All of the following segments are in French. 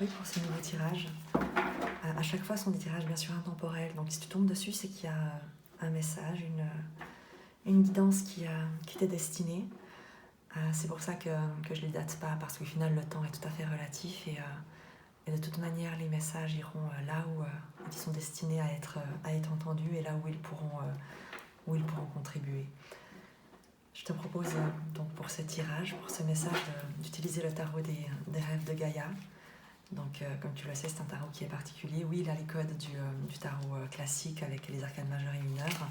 retrouver pour ce nouveau tirage. À chaque fois, ce sont des tirages bien sûr intemporels. Donc si tu tombes dessus, c'est qu'il y a un message, une guidance qui t'est destinée. C'est pour ça que je ne les date pas, parce qu'au final, le temps est tout à fait relatif. Et de toute manière, les messages iront là où ils sont destinés à être entendus et là où ils pourront contribuer. Je te propose donc pour ce tirage, pour ce message, d'utiliser le tarot des rêves de Gaïa. Donc, comme tu le sais, c'est un tarot qui est particulier. Oui, il a les codes du tarot classique avec les arcanes majeures et mineures.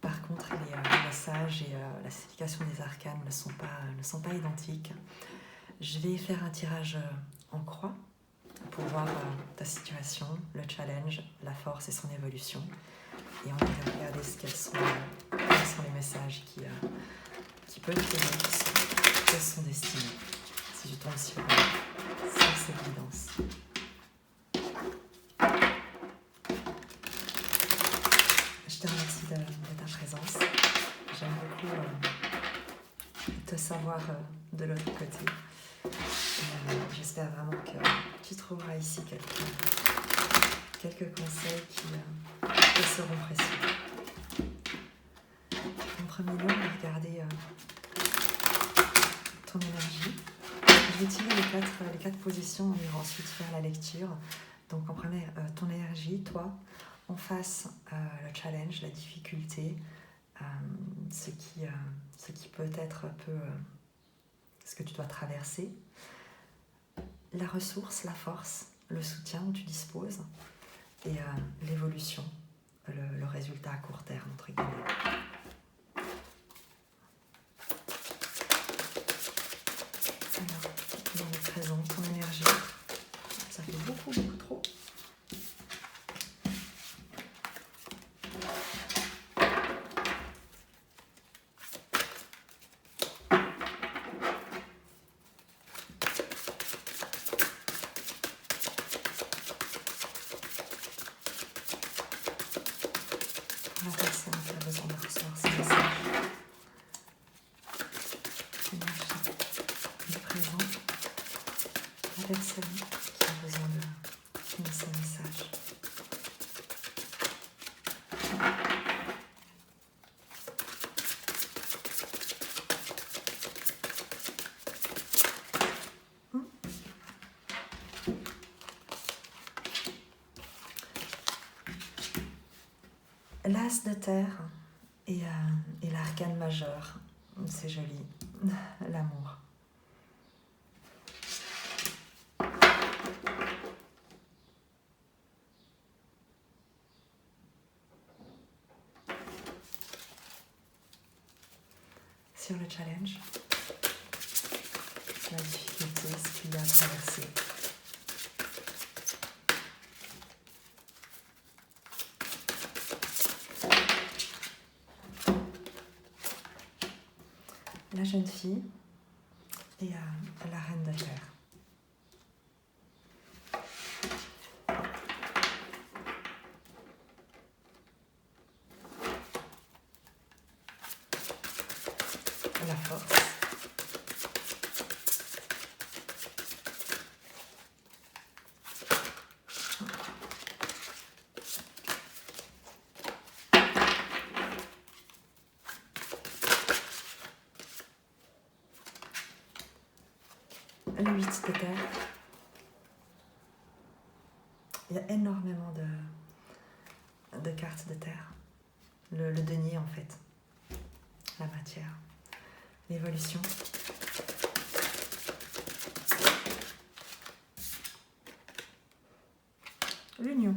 Par contre, les messages et la signification des arcanes ne sont pas identiques. Je vais faire un tirage en croix pour voir ta situation, le challenge, la force et son évolution. Et on va regarder quels sont les messages qui peuvent t'aider, qui sont destinés. Si je tombe sur cette guidance. Je te remercie de ta présence. J'aime beaucoup te savoir de l'autre côté. J'espère vraiment que tu trouveras ici quelques conseils qui te seront précieux. En premier lieu, on va regarder ton énergie. Je vais tirer les quatre positions, on ira ensuite faire la lecture. Donc en premier, ton énergie, toi, en face, le challenge, la difficulté, ce qui peut être un peu ce que tu dois traverser, la ressource, la force, le soutien dont tu disposes et l'évolution, le résultat à court terme, entre guillemets. Alors, dans le présent, ton énergie, ça fait beaucoup trop. La personne qui a besoin de recevoir ce message. L'énergie du présent. La personne qui a besoin de ce message. L'as de terre et l'arcane majeur, c'est joli, l'amour. Sur le challenge, la difficulté, ce qu'il y a à traverser. La jeune fille et la reine de terre. La force. Le 8 de terre. Il y a énormément de cartes de terre. Le denier en fait. La matière. L'évolution. L'union.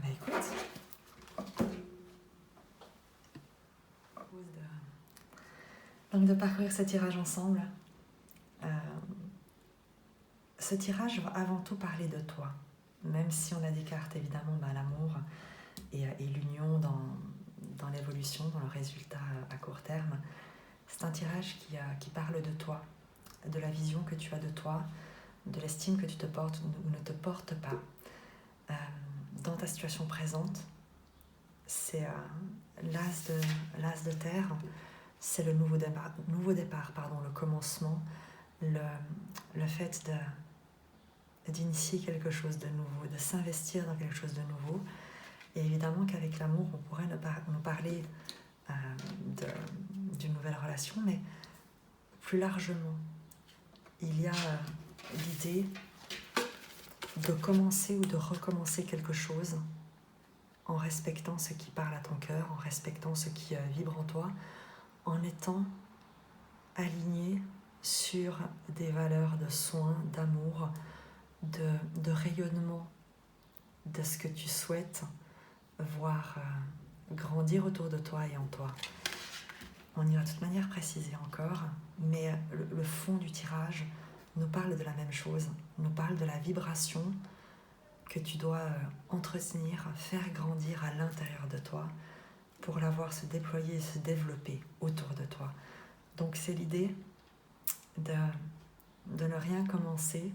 Écoute. Donc de parcourir ce tirage ensemble. Ce tirage va avant tout parler de toi. Même si on a des cartes évidemment l'amour et l'union dans l'évolution, dans le résultat à court terme. C'est un tirage qui parle de toi, de la vision que tu as de toi, de l'estime que tu te portes ou ne te portes pas. Dans ta situation présente, c'est l'as de terre, c'est le nouveau départ, le commencement, le, le fait d'initier quelque chose de nouveau, de s'investir dans quelque chose de nouveau. Et évidemment qu'avec l'amour, on pourrait nous parler d'une nouvelle relation, mais plus largement, il y a l'idée de commencer ou de recommencer quelque chose en respectant ce qui parle à ton cœur, en respectant ce qui vibre en toi, en étant aligné sur des valeurs de soin, d'amour, de rayonnement de ce que tu souhaites voir grandir autour de toi et en toi. On ira de toute manière préciser encore, mais le fond du tirage nous parle de la même chose, nous parle de la vibration que tu dois entretenir, faire grandir à l'intérieur de toi pour la voir se déployer et se développer autour de toi. Donc c'est l'idée de ne rien commencer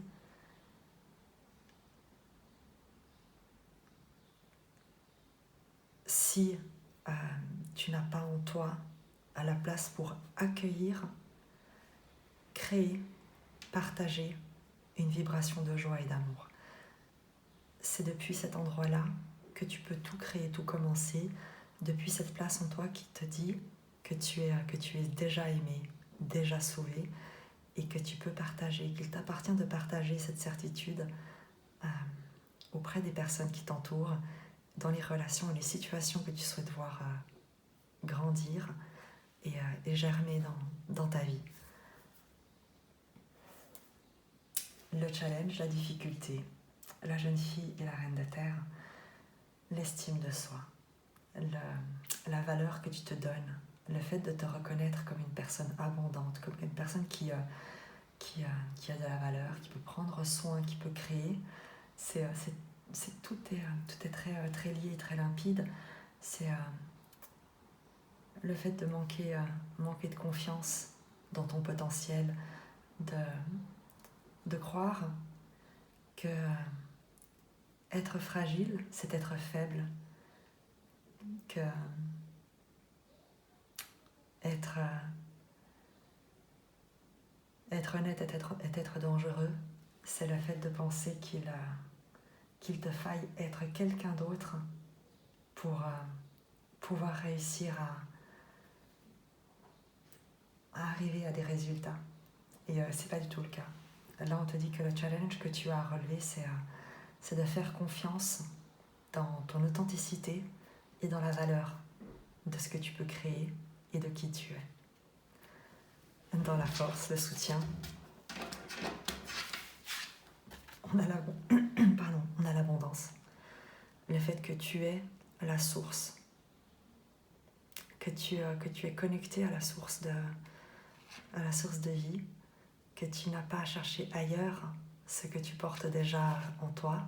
si tu n'as pas en toi à la place pour accueillir, créer, partager une vibration de joie et d'amour. C'est depuis cet endroit-là que tu peux tout créer, tout commencer, depuis cette place en toi qui te dit que tu es déjà aimé, déjà sauvé, et que tu peux partager, qu'il t'appartient de partager cette certitude auprès des personnes qui t'entourent, dans les relations et les situations que tu souhaites voir grandir et germer dans ta vie. Le challenge, la difficulté, la jeune fille et la reine de terre, l'estime de soi, la valeur que tu te donnes, le fait de te reconnaître comme une personne abondante, comme une personne qui a de la valeur, qui peut prendre soin, qui peut créer, tout est très, très lié et très limpide. C'est le fait de manquer de confiance dans ton potentiel, de croire que être fragile, c'est être faible, que être honnête est être dangereux, c'est le fait de penser qu'il te faille être quelqu'un d'autre pour pouvoir réussir à arriver à des résultats. Et c'est pas du tout le cas. Là, on te dit que le challenge que tu as à relever, c'est de faire confiance dans ton authenticité et dans la valeur de ce que tu peux créer et de qui tu es. Dans la force, le soutien, on a l'abondance. Le fait que tu es la source, que tu es connecté à la source de vie, que tu n'as pas à chercher ailleurs ce que tu portes déjà en toi,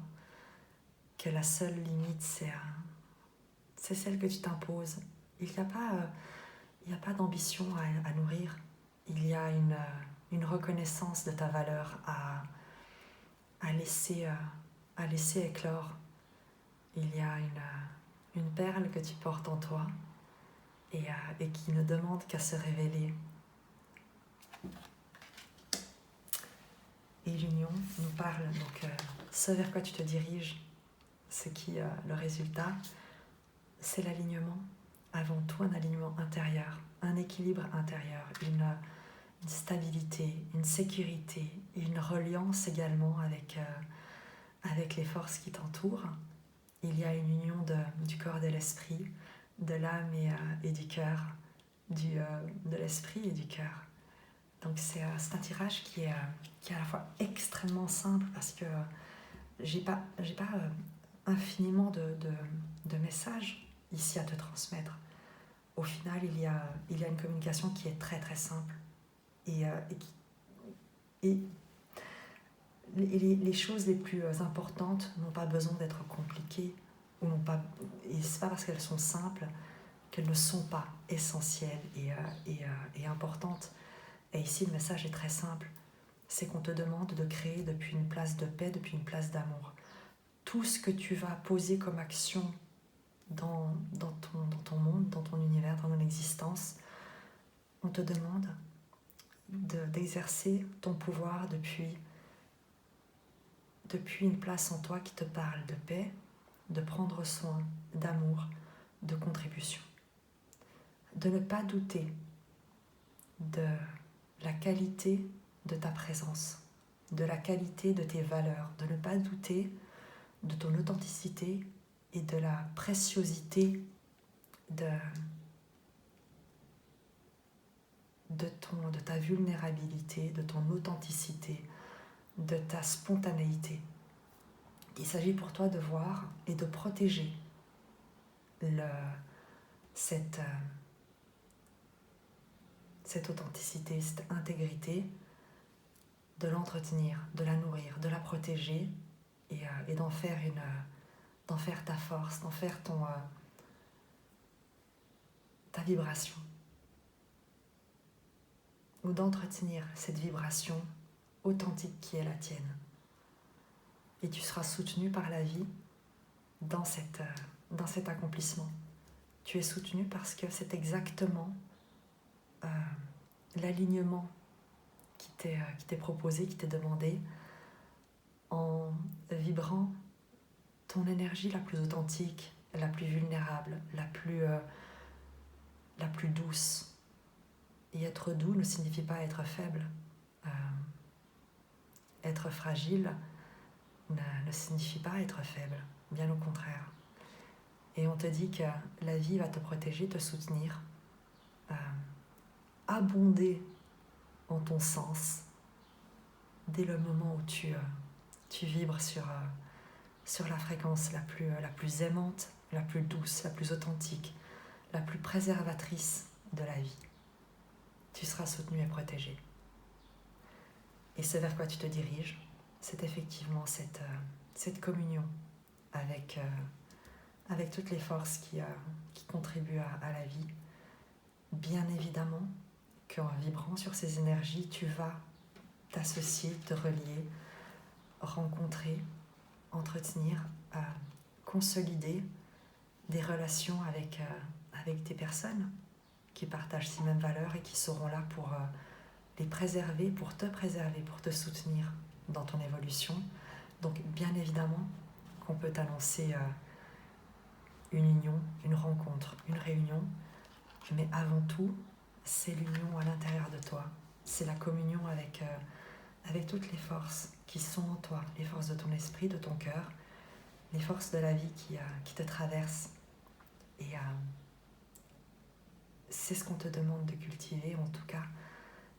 que la seule limite c'est celle que tu t'imposes. Il n'y a pas d'ambition à nourrir, il y a une reconnaissance de ta valeur à laisser éclore. Il y a une perle que tu portes en toi et qui ne demande qu'à se révéler. Et l'union nous parle, donc ce vers quoi tu te diriges, le résultat, c'est l'alignement, avant tout un alignement intérieur, un équilibre intérieur, une stabilité, une sécurité, une reliance également avec les forces qui t'entourent. Il y a une union du corps et de l'esprit, de l'âme et du cœur, de l'esprit et du cœur. Donc c'est un tirage qui est à la fois extrêmement simple parce que j'ai pas infiniment de messages ici à te transmettre. Au final, il y a une communication qui est très très simple et les choses les plus importantes n'ont pas besoin d'être compliquées et c'est pas parce qu'elles sont simples qu'elles ne sont pas essentielles et importantes. Et ici, le message est très simple. C'est qu'on te demande de créer depuis une place de paix, depuis une place d'amour. Tout ce que tu vas poser comme action dans ton monde, dans ton univers, dans ton existence, on te demande d'exercer ton pouvoir depuis une place en toi qui te parle de paix, de prendre soin, d'amour, de contribution. De ne pas douter de la qualité de ta présence, de la qualité de tes valeurs, de ne pas douter de ton authenticité et de la préciosité de ta vulnérabilité, de ton authenticité, de ta spontanéité. Il s'agit pour toi de voir et de protéger cette authenticité, cette intégrité, de l'entretenir, de la nourrir, de la protéger et d'en faire ta force, d'en faire ta vibration. Ou d'entretenir cette vibration authentique qui est la tienne. Et tu seras soutenu par la vie dans cet accomplissement. Tu es soutenu parce que c'est exactement l'alignement qui t'est proposé, qui t'est demandé, en vibrant ton énergie la plus authentique, la plus vulnérable, la plus douce. Et être doux ne signifie pas être faible. Être fragile ne signifie pas être faible, bien au contraire. Et on te dit que la vie va te protéger, te soutenir, abonder en ton sens dès le moment où tu vibres sur la fréquence la plus aimante, la plus douce, la plus authentique, la plus préservatrice de la vie. Tu seras soutenu et protégé. Et ce vers quoi tu te diriges, c'est effectivement cette communion avec toutes les forces qui contribuent à la vie. Bien évidemment qu'en vibrant sur ces énergies, tu vas t'associer, te relier, rencontrer, entretenir, consolider des relations avec des personnes qui partagent ces mêmes valeurs et qui seront là pour les préserver, pour te soutenir dans ton évolution. Donc bien évidemment qu'on peut t'annoncer une union, une rencontre, une réunion, mais avant tout, c'est l'union à l'intérieur de toi. C'est la communion avec toutes les forces qui sont en toi, les forces de ton esprit, de ton cœur, les forces de la vie qui te traversent. Et c'est ce qu'on te demande de cultiver, en tout cas,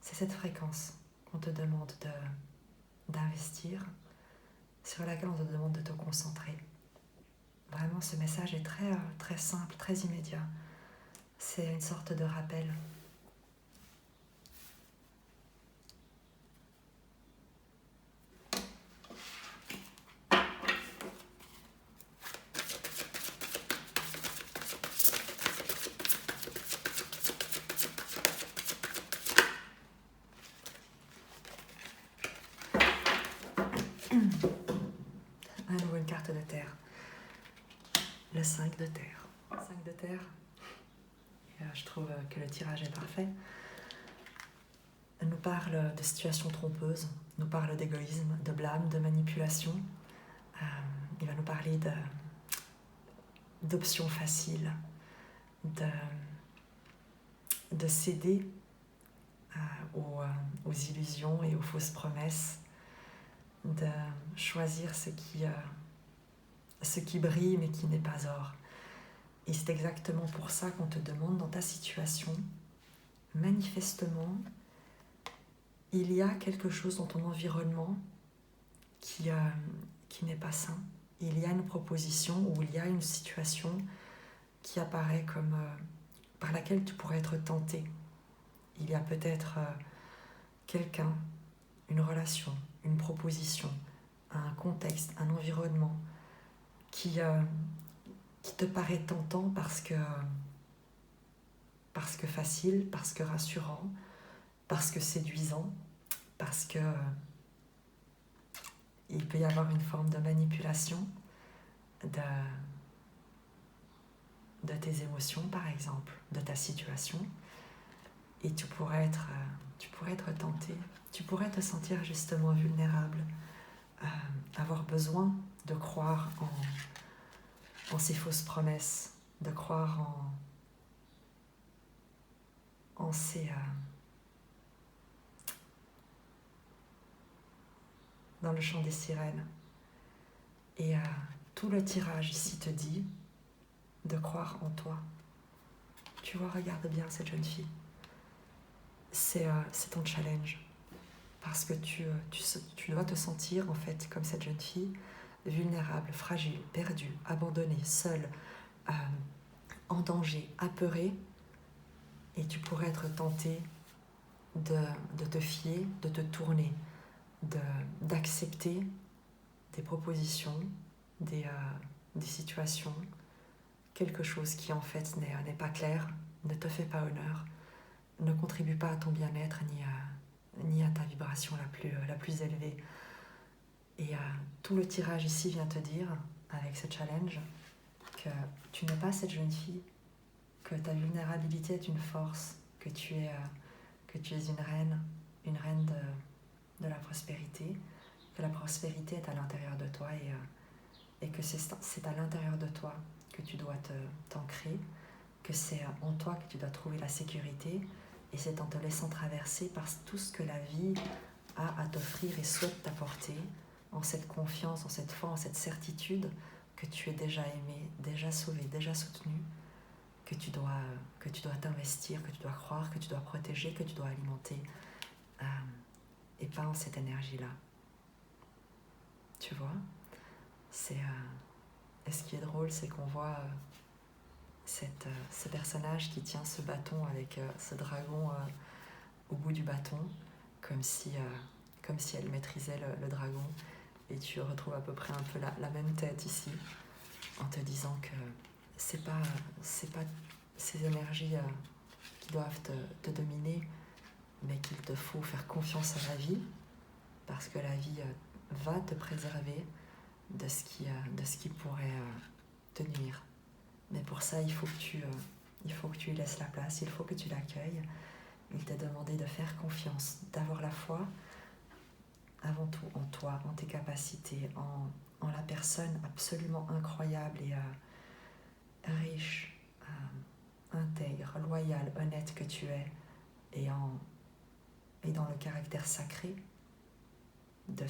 c'est cette fréquence qu'on te demande d'investir, sur laquelle on te demande de te concentrer. Vraiment, ce message est très, très simple, très immédiat. C'est une sorte de rappel. À nouveau une carte de terre. Le 5 de terre. 5 de terre. Et, je trouve que le tirage est parfait. Elle nous parle de situations trompeuses, nous parle d'égoïsme, de blâme, de manipulation. Il va nous parler d'options faciles, de céder aux illusions et aux fausses promesses, de choisir ce qui brille mais qui n'est pas or. Et c'est exactement pour ça qu'on te demande dans ta situation, manifestement, il y a quelque chose dans ton environnement qui n'est pas sain. Il y a une proposition ou il y a une situation qui apparaît comme par laquelle tu pourrais être tenté. Il y a peut-être quelqu'un, une relation, une proposition, un contexte, un environnement qui te paraît tentant parce que facile, parce que rassurant, parce que séduisant, parce que il peut y avoir une forme de manipulation de tes émotions, par exemple, de ta situation, et tu pourrais être tu pourrais être tenté, tu pourrais te sentir justement vulnérable, avoir besoin de croire en ces fausses promesses, de croire en ces... dans le chant des sirènes. Et tout le tirage ici te dit de croire en toi. Tu vois, regarde bien cette jeune fille. C'est ton challenge. Parce que tu dois te sentir en fait comme cette jeune fille, vulnérable, fragile, perdue, abandonnée, seule, en danger, apeurée. Et tu pourrais être tenté de te fier, de te tourner, d'accepter des propositions, des situations, quelque chose qui en fait n'est pas clair, ne te fait pas honneur, ne contribue pas à ton bien-être ni à ta vibration la plus élevée. Et tout le tirage ici vient te dire, avec ce challenge, que tu n'es pas cette jeune fille, que ta vulnérabilité est une force, que tu es une reine de la prospérité, que la prospérité est à l'intérieur de toi et que c'est à l'intérieur de toi que tu dois t'ancrer, que c'est en toi que tu dois trouver la sécurité, et c'est en te laissant traverser par tout ce que la vie a à t'offrir et souhaite t'apporter, en cette confiance, en cette foi, en cette certitude que tu es déjà aimé, déjà sauvé, déjà soutenu, que tu dois t'investir, que tu dois croire, que tu dois protéger, que tu dois alimenter, et pas en cette énergie-là. Tu vois, et ce qui est drôle, c'est qu'on voit ce personnage qui tient ce bâton avec ce dragon au bout du bâton, comme si elle maîtrisait le dragon. Et tu retrouves à peu près un peu la même tête ici, en te disant que c'est pas ces énergies qui doivent te dominer, mais qu'il te faut faire confiance à la vie, parce que la vie va te préserver de ce qui pourrait te nuire. Mais pour ça, il faut que tu lui laisses la place, il faut que tu l'accueilles. Il t'a demandé de faire confiance, d'avoir la foi, avant tout en toi, en tes capacités, en la personne absolument incroyable et riche, intègre, loyale, honnête que tu es, et dans le caractère sacré de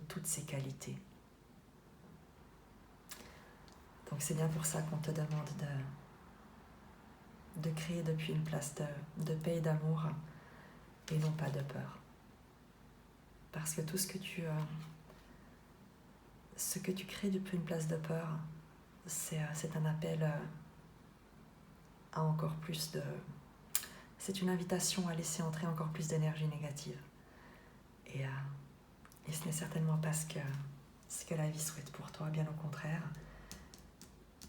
toutes ces qualités. Donc c'est bien pour ça qu'on te demande de créer depuis une place de paix et d'amour, et non pas de peur. Parce que tout ce que tu crées depuis une place de peur, c'est un appel à encore plus de... C'est une invitation à laisser entrer encore plus d'énergie négative. Et ce n'est certainement pas ce que la vie souhaite pour toi, bien au contraire.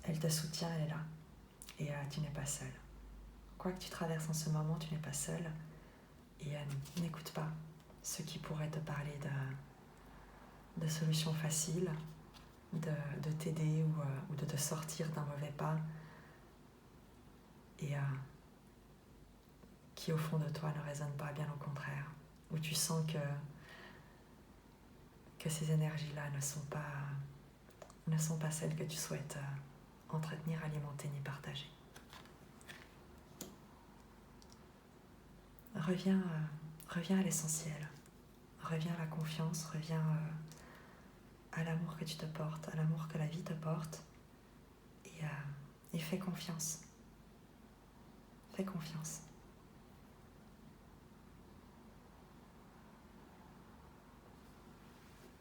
Elle te soutient, elle est là. Et tu n'es pas seul. Quoi que tu traverses en ce moment, tu n'es pas seul. Et n'écoute pas ceux qui pourraient te parler de solutions faciles, de t'aider ou de te sortir d'un mauvais pas. Et qui au fond de toi ne résonnent pas, bien au contraire. Où tu sens que ces énergies-là ne sont pas celles que tu souhaites entretenir, alimenter ni partager. Reviens à l'essentiel, reviens à la confiance, reviens à l'amour que tu te portes, à l'amour que la vie te porte, et fais confiance. Fais confiance.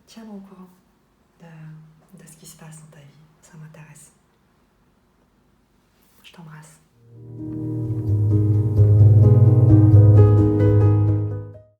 Tiens-moi au courant de ce qui se passe dans ta vie, ça m'intéresse. Je t'embrasse.